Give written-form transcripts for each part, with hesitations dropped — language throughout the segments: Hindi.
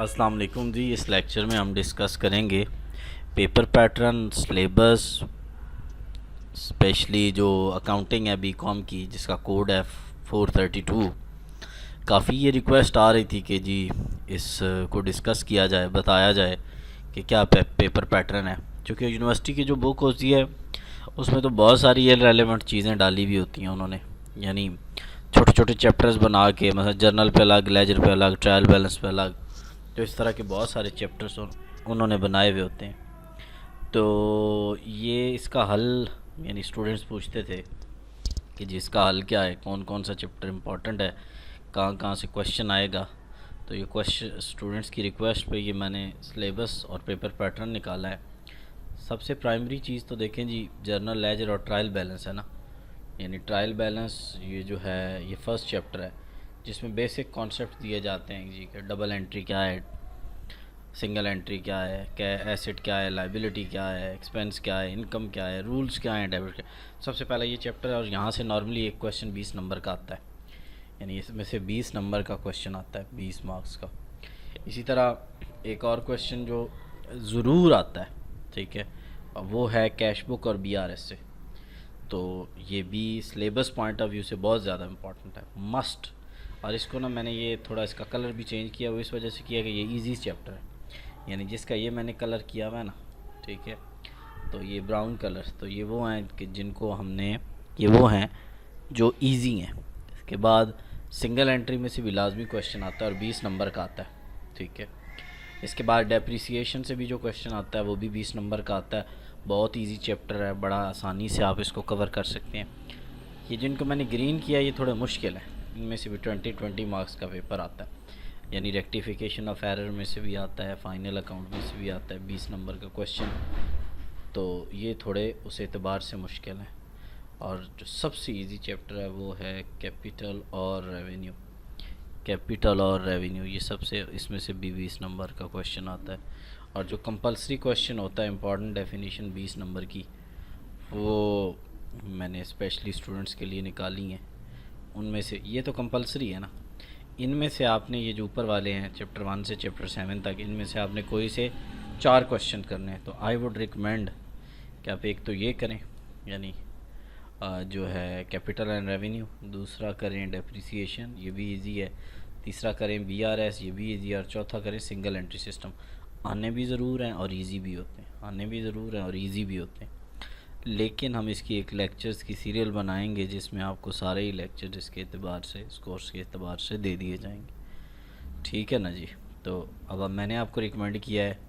अस्सलाम वालेकुम जी। इस लेक्चर में हम डिस्कस करेंगे पेपर पैटर्न, सिलेबस, स्पेशली जो अकाउंटिंग है बीकॉम की, जिसका कोड है 432। काफ़ी ये रिक्वेस्ट आ रही थी कि जी इस को डिस्कस किया जाए, बताया जाए कि क्या पेपर पैटर्न है। क्योंकि यूनिवर्सिटी की जो बुक होती है उसमें तो बहुत सारी ये रेलेवेंट चीज़ें डाली भी होती हैं उन्होंने, यानी छोटे छोटे चैप्टर्स बना के, मतलब जर्नल पे अलग, लेजर पे अलग, ट्रायल बैलेंस पे अलग, तो इस तरह के बहुत सारे चैप्टर्स उन्होंने बनाए हुए होते हैं। तो ये इसका हल, यानी स्टूडेंट्स पूछते थे कि जी इसका हल क्या है, कौन कौन सा चैप्टर इम्पोर्टेंट है, कहाँ कहाँ से क्वेश्चन आएगा। तो ये क्वेश्चन स्टूडेंट्स की रिक्वेस्ट पे ये मैंने सिलेबस और पेपर पैटर्न निकाला है। सबसे प्राइमरी चीज़ तो देखें जी, जर्नल, लेजर और ट्रायल बैलेंस है ना। यानी ट्रायल बैलेंस ये जो है ये फर्स्ट चैप्टर है, जिसमें बेसिक कॉन्सेप्ट दिए जाते हैं जी कि डबल एंट्री क्या है, सिंगल एंट्री क्या है, क्या एसेट क्या है, लाइबिलिटी क्या है, एक्सपेंस क्या है, इनकम क्या है, रूल्स क्या हैं डेबिट के। सबसे पहला ये चैप्टर है और यहाँ से नॉर्मली एक क्वेश्चन 20 नंबर का आता है, यानी इसमें से 20 नंबर का क्वेश्चन आता है, 20 मार्क्स का। इसी तरह एक और क्वेश्चन जो ज़रूर आता है, ठीक है, वो है कैश बुक और बीआरएस से। तो ये भी सिलेबस पॉइंट ऑफ व्यू से बहुत ज़्यादा इम्पॉर्टेंट है, मस्ट। और इसको ना मैंने ये थोड़ा इसका कलर भी चेंज किया, वो इस वजह से किया कि ये इजी चैप्टर है, यानी जिसका ये मैंने कलर किया हुआ है ना, ठीक है, तो ये ब्राउन कलर, तो ये वो हैं कि जिनको हमने, ये वो हैं जो इजी हैं। इसके बाद सिंगल एंट्री में से भी लाजमी क्वेश्चन आता है और 20 नंबर का आता है, ठीक है। इसके बाद डेप्रिसिएशन से भी जो क्वेश्चन आता है वो भी 20 नंबर का आता है। बहुत इजी चैप्टर है, बड़ा आसानी से आप इसको कवर कर सकते हैं। ये जिनको मैंने ग्रीन किया ये थोड़े मुश्किल है, इनमें से भी 20 मार्क्स का पेपर आता है, यानी रेक्टिफिकेशन ऑफ एरर में से भी आता है, फाइनल अकाउंट में से भी आता है 20 नंबर का क्वेश्चन। तो ये थोड़े उस एतबार से मुश्किल हैं। और जो सबसे इजी चैप्टर है वो है कैपिटल और रेवेन्यू। कैपिटल और रेवेन्यू ये सबसे, इसमें से भी 20 नंबर का क्वेश्चन आता है। और जो कंपलसरी क्वेश्चन होता है, इंपॉर्टेंट डेफिनेशन 20 नंबर की, वो मैंने स्पेशली स्टूडेंट्स के लिए निकाली हैं। उनमें से ये तो कंपलसरी है ना, इनमें से आपने ये जो ऊपर वाले हैं चैप्टर 1 से चैप्टर 7 तक, इनमें से आपने कोई से 4 क्वेश्चन करने हैं। तो आई वुड रिकमेंड कि आप एक तो ये करें, यानी जो है कैपिटल एंड रेवेन्यू, दूसरा करें डेप्रिसिएशन, ये भी इजी है, तीसरा करें बीआरएस, ये भी इजी है, और चौथा करें सिंगल एंट्री सिस्टम। आने भी ज़रूर हैं और इजी भी होते हैं, आने भी ज़रूर हैं और इजी भी होते हैं। लेकिन हम इसकी एक लेक्चर्स की सीरियल बनाएंगे जिसमें आपको सारे ही लेक्चर इसके एतबार से, इस कोर्स के एतबार से दे दिए जाएंगे, ठीक है ना जी। तो अब मैंने आपको रिकमेंड किया है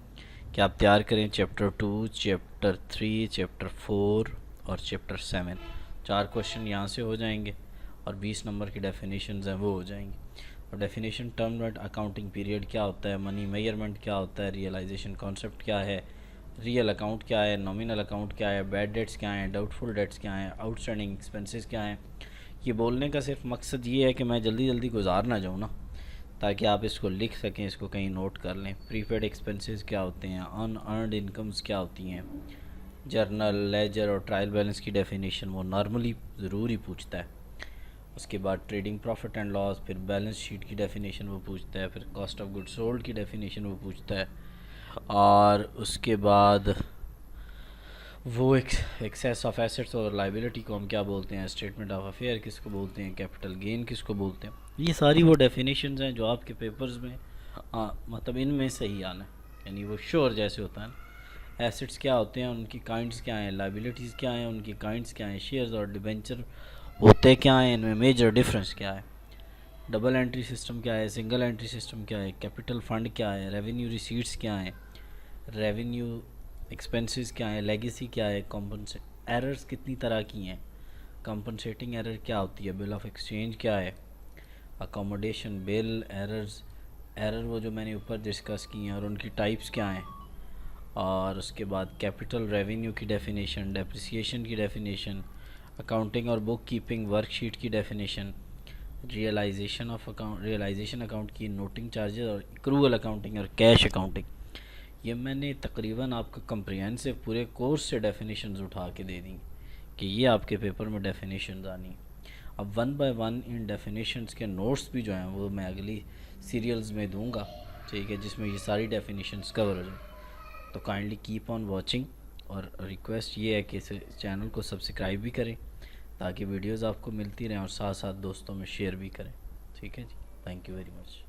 कि आप तैयार करें चैप्टर 2, चैप्टर 3, चैप्टर 4 और चैप्टर 7। 4 क्वेश्चन यहाँ से हो जाएंगे और 20 नंबर की डेफिनेशंस हैं वो हो जाएंगी। और definition, term and accounting period क्या होता है, मनी मेजरमेंट क्या होता है, रियलाइजेशन कॉन्सेप्ट क्या है, रियल अकाउंट क्या है, नॉमिनल अकाउंट क्या है, बैड डेट्स क्या हैं, डाउटफुल डेट्स क्या हैं, आउटस्टैंडिंग एक्सपेंसेस क्या हैं। ये बोलने का सिर्फ मकसद ये है कि मैं जल्दी जल्दी गुजार ना जाऊँ ना, ताकि आप इसको लिख सकें, इसको कहीं नोट कर लें। प्रीपेड एक्सपेंसेस क्या होते हैं, अनअर्नड इनकम्स क्या होती हैं, जर्नल, लेजर और ट्रायल बैलेंस की डेफिनेशन वो नॉर्मली ज़रूर ही पूछता है। उसके बाद ट्रेडिंग प्रॉफिट एंड लॉस, फिर बैलेंस शीट की डेफिनेशन वो पूछता है, फिर कॉस्ट ऑफ गुड्स सोल्ड की डेफिनेशन वो पूछता है, और उसके बाद वो एक्सेस ऑफ एसेट्स और लाइबिलिटी को हम क्या बोलते हैं, स्टेटमेंट ऑफ अफेयर किसको बोलते हैं, कैपिटल गेन किसको बोलते हैं। ये सारी वो डेफिनेशंस हैं जो आपके पेपर्स में मतलब इनमें से ही आना है, यानी वो श्योर जैसे होता है ना। एसेट्स क्या होते हैं, उनकी काइंड्स क्या हैं, लाइबिलिटीज़ क्या हैं, उनकी काइंड्स क्या हैं, शेयर्स और डिबेंचर होते क्या हैं, इनमें मेजर डिफरेंस क्या है, डबल एंट्री सिस्टम क्या है, सिंगल एंट्री सिस्टम क्या है, कैपिटल फंड क्या है, रेवेन्यू रिसीट्स क्या हैं, रेवेन्यू एक्सपेंसेस क्या है, लेगेसी क्या है, कॉम्पनसेट एरर्स कितनी तरह की हैं, कॉम्पनसेटिंग एरर क्या होती है, बिल ऑफ एक्सचेंज क्या है, अकोमोडेशन बिल एरर्स, एरर वो जो मैंने ऊपर डिस्कस की हैं और उनकी टाइप्स क्या हैं, और उसके बाद कैपिटल रेवेन्यू की डेफिनेशन, डेप्रिसिएशन की डेफिनेशन, अकाउंटिंग और बुक कीपिंग वर्कशीट की definition, realisation of account, realisation account की, नोटिंग चार्जेस और एक्रूअल अकाउंटिंग और कैश अकाउंटिंग। ये मैंने तकरीबन आपको कंप्रिहेंसिव पूरे कोर्स से डेफिनेशंस उठा के दे दी कि ये आपके पेपर में डेफिनेशंस आनी। अब 1 बाय 1 इन डेफिनेशंस के नोट्स भी जो हैं वो मैं अगली सीरियल्स में दूंगा, ठीक है, जिसमें ये सारी डेफिनेशंस कवर हो जाए। तो काइंडली कीप ऑन वॉचिंग, और रिक्वेस्ट ये है कि इस चैनल को सब्सक्राइब भी करें ताकि वीडियोस आपको मिलती रहें, और साथ साथ दोस्तों में शेयर भी करें। ठीक है जी, थैंक यू वेरी मच।